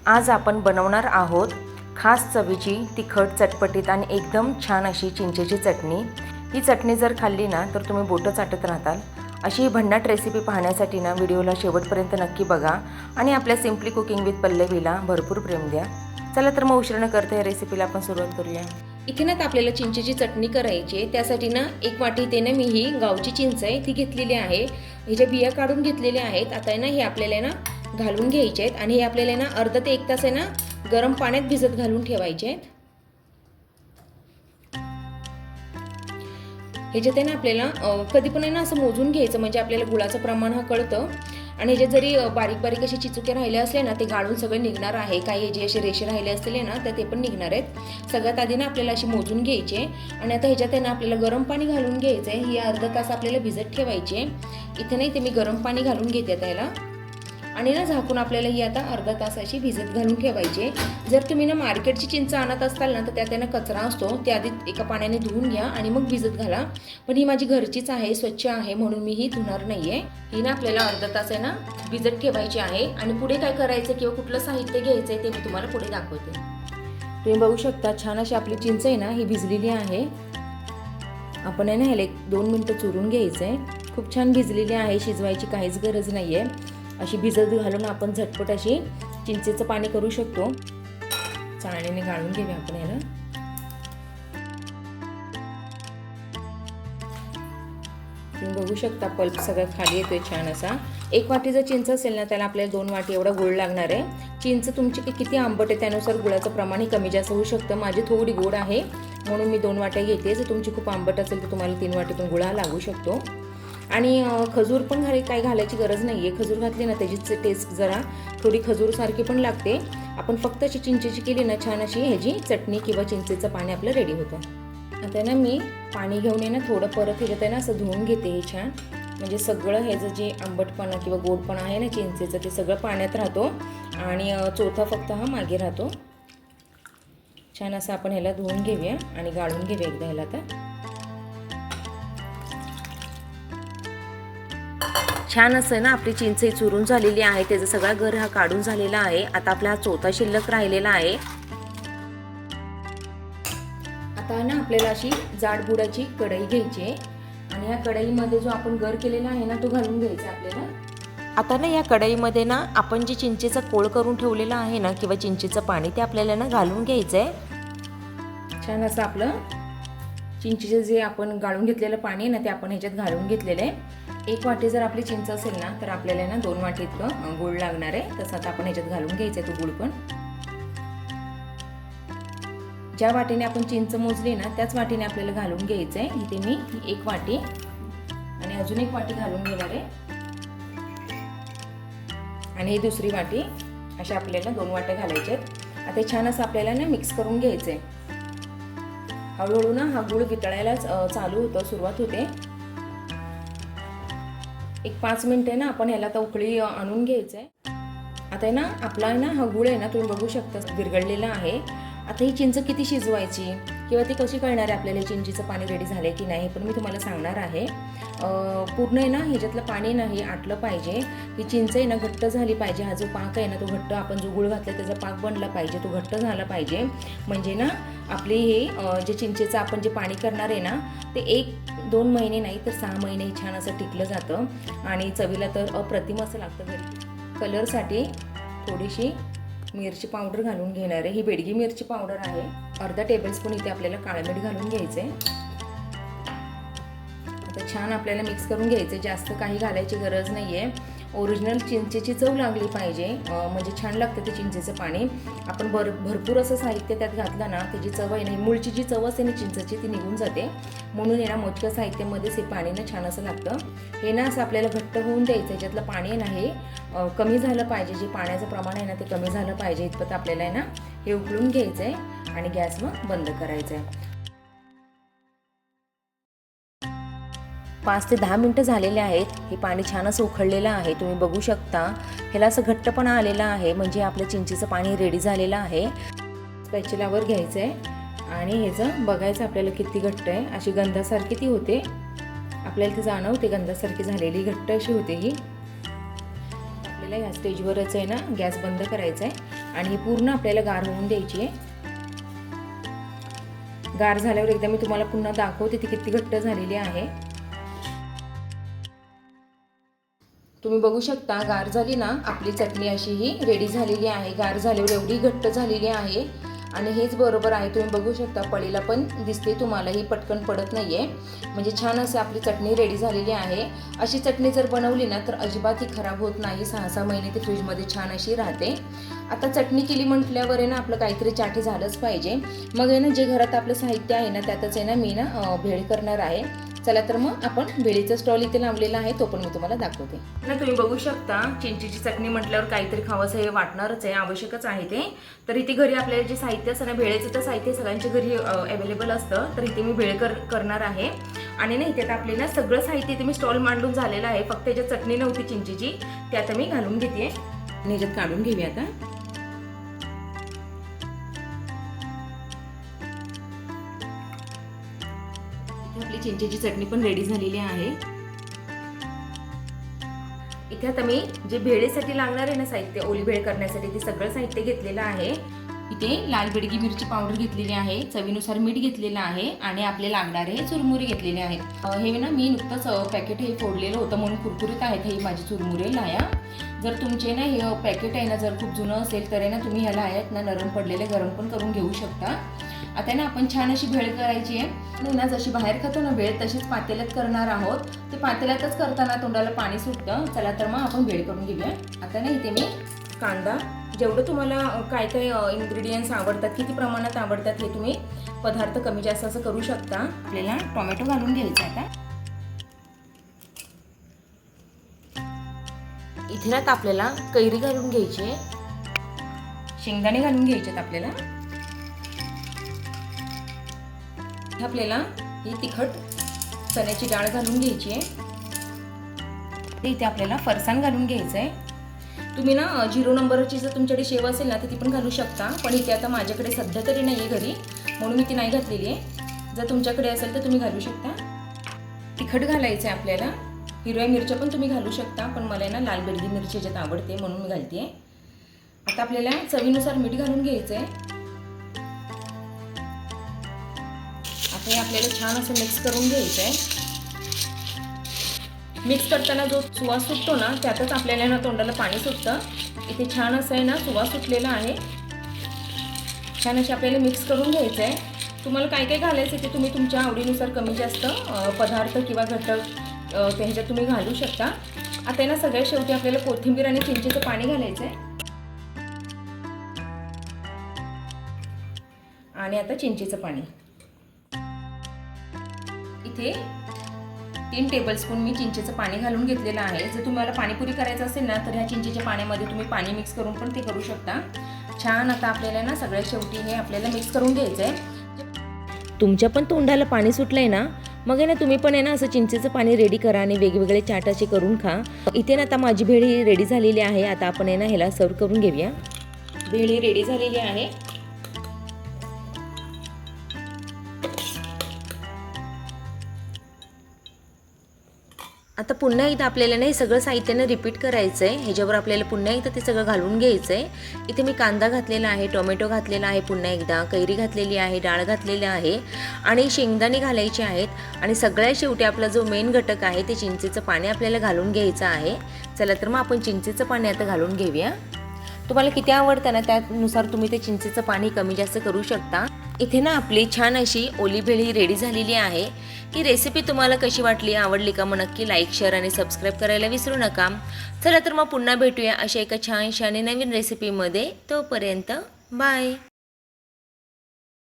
आज आपण बनवणार आहोत खास चवीची तिखट चटपटीत आणि एकदम छान अशी चिंचेची चटणी। ही चटणी जर खाल्ली ना तर तुम्ही बोटं चाटत राहताल। अशी ही भन्नाट रेसिपी पाहण्यासाठी ना व्हिडिओला शेवटपर्यंत नक्की बघा आणि आपल्या सिम्पली कुकिंग विथ पल्लवीला भरपूर प्रेम द्या। चला तर मग उशीर न करता या रेसिपीला आपण सुरुवात करूया। इथे ना आपल्याला चिंचेची चटणी करायची आहे। त्यासाठी ना एक वाटी इथे ना मी ही गावची चिंच आहे ती घेतलेली आहे। ह्याच्या बिया काढून घेतलेल्या आहेत। आता ना हे आपल्याला ना घालून घ्यायचे आहेत आणि हे आपल्याला ना अर्धा ते 1 तास आहे ना गरम पाण्यात भिजत घालून ठेवायचे आहेत। ह्याच्यात आहे ना आपल्याला कधी पण आहे ना असं मोजून घ्यायचं म्हणजे आपल्याला गुळाचं प्रमाण हा कळतं। आणि ह्याच्यात जरी बारीक बारीक असे चिचुके राहिले असले ना ते गाळून सगळे निघणार आहे। काही जे असे रेषे राहिले असले ना तर ते पण निघणार आहेत। सगळ्यात आधी ना आपल्याला अशी मोजून घ्यायचे आणि आता ह्याच्यात आहे ना आपल्याला गरम पाणी घालून घ्यायचं आहे। ही अर्धा तास आपल्याला भिजत ठेवायचे। इथे नाही ते मी गरम पाणी घालून घेते त्याला आणि ना झाकून आपल्याला ही आता अर्धा तास अशी भिजत घालून ठेवायचे। जर तुम्ही ना मार्केटची चिंच आणत असाल ना तर त्यात ना कचरा असतो, ते आधी एका पाण्याने धुवून घ्या आणि मग भिजत घाला। पण ही माझी घरचीच आहे, स्वच्छ आहे म्हणून मी ही धुणार नाहीये। ही ना आपल्याला अर्धा तास आहे ना भिजत ठेवायची आहे आणि पुढे काय करायचं किंवा कुठलं साहित्य घ्यायचंय ते मी तुम्हाला पुढे दाखवते। तुम्ही बघू शकता छान अशी आपली चिंच आहे ना ही भिजलेली आहे। आपण आहे ना ह्याला 1-2 मिनिटं चुरून घ्यायचंय। खूप छान भिजलेली आहे, शिजवायची काहीच गरज नाहीये। अशी भिजत घालून आपण झटपट अशी चिंचेचं पाणी करू शकतो। चाळणीने गाळून घेऊया आपण याला। तुम्ही बघू शकता पल्प सगळं खाली येतोय छान असा। 1 वाटी जर चिंच असेल ना त्याला आपल्याला 2 वाटी एवढा गुळ लागणार आहे। चिंच तुमची किती आंबट आहे त्यानुसार गुळाचं प्रमाण कमी जास्त होऊ शकतं। माझी थोडी गोड आहे म्हणून मी 2 वाट्या घेते। जर तुमची खूप आंबट असेल तर तुम्हाला 3 वाटी पण गुळ लागू शकतो। आणि खजूर पण काही घालायची गरज नाहीये। खजूर घातली ना त्याची टेस्ट जरा थोडी खजूर सारखी पण लागते। आपण फक्त अशी चिंचेची केली ना छान अशी ह्याची चटणी किंवा चिंचेचं पाणी आपलं रेडी होतं। आता ना मी पाणी घेऊन आहे ना थोडं परत ह्याच्यात आहे ना असं धुवून घेते हे छान, म्हणजे सगळं ह्याचं जे आंबटपणा किंवा गोडपणा आहे ना चिंचेचं ते सगळं पाण्यात राहतो आणि चोथा फक्त हा मागे राहतो। छान असं आपण ह्याला धुवून घेऊया आणि गाळून घेऊया एकदा ह्याला। आता छान असं ना आपली चिंच चुरून झालेली आहे, त्याचा सगळा गर हा काढून झालेला आहे। आता आपला हा चोथा शिल्लक राहिलेला आहे। आता ना आपल्याला अशी जाडबुडाची कढई घ्यायची आहे आणि या कढईमध्ये जो आपण गर केलेला आहे ना तो घालून घ्यायचा आपल्याला। आता ना या कढईमध्ये ना आपण जे चिंचेचा कोळ करून ठेवलेला आहे ना किंवा चिंचेचं पाणी ते आपल्याला ना घालून घ्यायचंय। छान असं आपलं चिंचेचं जे आपण गाळून घेतलेलं पाणी आहे ना ते आपण ह्याच्यात घालून घेतलेलं आहे। 1 वाटी जर आपली चिंच असेल ना तर आपल्याला ना 2 वाटी इतकं गुळ लागणार आहे। तसं आता आपण ह्याच्यात घालून घ्यायचं आहे तो गुळ पण। ज्या वाटीने आपण चिंच मोजली ना त्याच वाटीने आपल्याला घालून घ्यायचं आहे। इथे मी 1 वाटी आणि अजून 1 वाटी घालून घेणार आहे आणि ही दुसरी वाटी, अशा आपल्याला 2 वाट्या घालायच्या आहेत। आता छान असं आपल्याला ना मिक्स करून घ्यायचं आहे। हळूहळू ना हा गुळ वितळायला चालू होतं, सुरुवात होते। 1-5 मिनिटं ना आपण ह्याला आता उकळी आणून घ्यायचं आहे। आता ना आपला ना हा गुळ आहे ना तुम्ही बघू शकता विरघळलेला आहे। आता ही चिंच किती शिजवायची किंवा ती कशी कळणार आहे आपल्याला चिंचेचं पाणी रेडी झालंय की नाही पण मी तुम्हाला सांगणार आहे। पूर्ण आहे ना ह्याच्यातलं पाणी नाही आटलं पाहिजे। ही चिंच आहे ना घट्ट झाली पाहिजे। हा जो पाक आहे ना तो घट्ट, आपण जो गुळ घातला त्याचा पाक बनला पाहिजे, तो घट्ट झाला पाहिजे। म्हणजे ना आपली हे जे चिंचेचं आपण जे पाणी करणार आहे ना ते 1-2 महिने नाही तर 6 महिने छान असं टिकलं जातं आणि चवीला तर अप्रतिम असं लागतं घरी। कलरसाठी थोडीशी मिरची पावडर घालून घेणार आहे। ही बेडगी मिरची पावडर आहे। अर्धा टेबलस्पून इथे आपल्याला काळं मीठ घालून घ्यायचं आहे। आता छान आपल्याला मिक्स करून घ्यायचं, जास्त काही घालायची गरज नाहीये। ओरिजिनल चिंचेची चव लागली पाहिजे, म्हणजे छान लागतं ते चिंचेचं पाणी। आपण भरपूर असं साहित्य त्यात घातलं ना त्याची चव आहे ना, मूळची जी चव असते ना चिंचेची ती निघून जाते। म्हणून आहे ना मोजक्या साहित्यामध्येच हे पाणी ना छान असं लागतं। हे ना असं आपल्याला घट्ट होऊन द्यायचं। ह्याच्यातलं पाणी आहे ना हे कमी झालं पाहिजे, जे पाण्याचं प्रमाण आहे ना ते कमी झालं पाहिजे इतपत आपल्याला आहे ना हे उकळून घ्यायचं आहे आणि गॅस मग बंद करायचं आहे। 5 ते 10 मिनिटं झालेले आहेत। हे पाणी छान असं उकळलेलं आहे, तुम्ही बघू शकता। ह्याला असं घट्टपणा आलेला आहे म्हणजे आपलं चिंचेचं पाणी रेडी झालेलं आहे। स्पॅच्युलावर घ्यायचं आहे आणि ह्याचं बघायचं आपल्याला किती घट्ट आहे। अशी गंधासारखी ती होते, आपल्याला ती जाणवते गंधासारखी झालेली घट्ट अशी होते ही। आपल्याला ह्या स्टेजवरच आहे ना गॅस बंद करायचा आहे आणि ही पूर्ण आपल्याला गार होऊन द्यायची आहे. गार झाल्यावर एकदा मी तुम्हाला पुन्हा दाखवते ती किती घट्ट झालेली आहे. तुम्ही बघू शकता गार झाली ना आपली चटणी अशी ही रेडी झालेली आहे. गार झाल्यावर एवढी घट्ट झालेली आहे आणि हेच बरोबर आहे. तुम्ही बघू शकता पळीला पण दिसते तुम्हाला, ही पटकन पडत नाही आहे. म्हणजे छान अशी आपली चटणी रेडी झालेली आहे. अशी चटणी जर बनवली ना तर अजिबात ही खराब होत नाही. 6-6 महिने ती फ्रीजमध्ये छान अशी राहते. आता चटणी केली म्हटल्यावर आहे ना आपलं काहीतरी चाटी झालंच पाहिजे. मग आहे ना जे घरात आपलं साहित्य आहे ना त्यातच आहे ना मी ना भेळ करणार आहे. चला तर मग आपण भेळीचा स्टॉल इथे लावलेला आहे, तो पण मी तुम्हाला दाखवते ना. तुम्ही बघू शकता चिंचेची चटणी म्हटल्यावर काहीतरी खावंसं हे वाटणारच आहे, आवश्यकच आहे ते. तर इथे घरी आपल्याला जे साहित्य असतं ना भेळेचं तर साहित्य सगळ्यांच्या घरी अवेलेबल असतं. तर इथे मी भेळ करणार आहे आणि ना इथे आपले ना सगळं साहित्य इथे मी स्टॉल मांडून झालेलं आहे. फक्त याच्यात चटणी नव्हती चिंचेची, ते आता मी घालून घेते आणि याच्यात काढून घेऊया आता. आपली चिंचेची चटणी पण रेडी झालेली आहे. इथे आता मी जे भेळेसाठी लागणार आहे ना साहित्य, ओली भेळ करण्यासाठी ते सगळं साहित्य घेतलेलं आहे. इथे लाल बेडगी मिरची पावडर घेतलेली आहे, चवीनुसार मीठ घेतलेलं आहे आणि आपले लागणारे चुरमुरे घेतलेले आहेत. हे ना मी नुकतंच पॅकेट हे फोडलेलं होतं म्हणून कुरकुरीत आहेत हे माझे चुरमुरे लाया. जर तुमचे ना हे पॅकेट आहे ना जर खूप जुनं असेल तर आहे ना तुम्ही ह्याला आहेत ना नरम पडलेले गरम पण करून घेऊ शकता. आता ना आपण छान अशी भेळ करायची आहे. आणि ना जशी बाहेर खातो ना भेळ तशीच पातेल्यात करणार आहोत. ते पातेल्यातच करताना तोंडाला पाणी सुटतं. चला तर मग आपण भेळ करून घेऊया. आता ना इथे मी कांदा, जेवढं तुम्हाला काय काय इन्ग्रेडियंट्स आवडतात, किती प्रमाणात आवडतात हे तुम्ही पदार्थ कमी जास्त असं करू शकता. आपल्याला टोमॅटो घालून घ्यायचा आता. इथे ना आपल्याला कैरी घालून घ्यायची आहे, शेंगदाणे घालून घ्यायचेत आपल्याला. आपल्याला ही तिखट चण्याची डाळ घालून घ्यायची आहे. इथे आपल्याला फरसाण घालून घ्यायचं आहे. तुम्ही ना 0 नंबरची जर तुमच्याकडे शेव असेल ना तर ती पण घालू शकता, पण इथे आता माझ्याकडे सध्या तरी नाही आहे घरी म्हणून मी ती नाही घातलेली आहे. जर तुमच्याकडे असेल तर तुम्ही घालू शकता. तिखट घालायचं आहे आपल्याला. हिरव्या मिरच्या पण तुम्ही घालू शकता, पण मला ना लाल बेडगी मिरची ज्यात आवडते म्हणून मी घालते आहे. आता आपल्याला चवीनुसार मीठ घालून घ्यायचं आहे. आता हे आपल्याला छान असं मिक्स करून घ्यायचं आहे. मिक्स करताना जो सुवास सुटतो ना त्यातच आपल्याला ना तोंडाला पाणी सुटतं. इथे छान असं आहे ना सुवास सुटलेला आहे. छान असे आपल्याला मिक्स करून घ्यायचं आहे. तुम्हाला काय काय घालायचं ते तुम्ही तुमच्या आवडीनुसार कमी जास्त पदार्थ किंवा घटक त्याच्यात तुम्ही घालू शकता. आता ना सगळ्यात शेवटी आपल्याला कोथिंबीर आणि चिंचेचं पाणी घालायचं आहे. आणि आता चिंचेचं पाणी. इथे 3 टेबलस्पून मी चिंचेचं पाणी घालून घेतलेलं आहे. जर तुम्हाला पाणीपुरी करायचं असेल ना तर ह्या चिंचेच्या पाण्यामध्ये तुम्ही पाणी मिक्स करून पण ते करू शकता. छान आता आपल्याला ना सगळ्यात शेवटी हे आपल्याला मिक्स करून घ्यायचं आहे. तुमच्या पण तोंडाला पाणी सुटलंय ना, मग आहे ना तुम्ही पण आहे ना असं चिंचेचं पाणी रेडी करा आणि वेगवेगळे चाट असे करून खा. इथे ना आता माझी भेळ ही रेडी झालेली आहे. आता आपण आहे ना ह्याला सर्व करून घेऊया. भेळ ही रेडी झालेली आहे. आता पुन्हा एकदा आपल्याला ना हे सगळं साहित्यानं रिपीट करायचं आहे. ह्याच्यावर आपल्याला पुन्हा एकदा ते सगळं घालून घ्यायचं आहे. इथे मी कांदा घातलेला आहे, टोमॅटो घातलेला आहे, पुन्हा एकदा कैरी घातलेली आहे, डाळ घातलेली आहे आणि शेंगदाणे घालायचे आहेत. आणि सगळ्यात शेवटी आपला जो मेन घटक आहे ते चिंचेचं पाणी आपल्याला घालून घ्यायचं आहे. चला तर मग आपण चिंचेचं पाणी आता घालून घेऊया. तुम्हाला किती आवडतं ना त्यानुसार तुम्ही ते चिंचेचं पाणी कमी जास्त करू शकता. इथे ना आपली छान अशी ओली भेळ ही रेडी झालेली आहे. ही रेसिपी तुम्हाला कशी वाटली, आवडली का? मग नक्की लाईक, शेअर आणि सबस्क्राईब करायला विसरू नका. चला तर मग पुन्हा भेटूया अशा एका छानशा आणि नवीन रेसिपीमध्ये. तोपर्यंत बाय.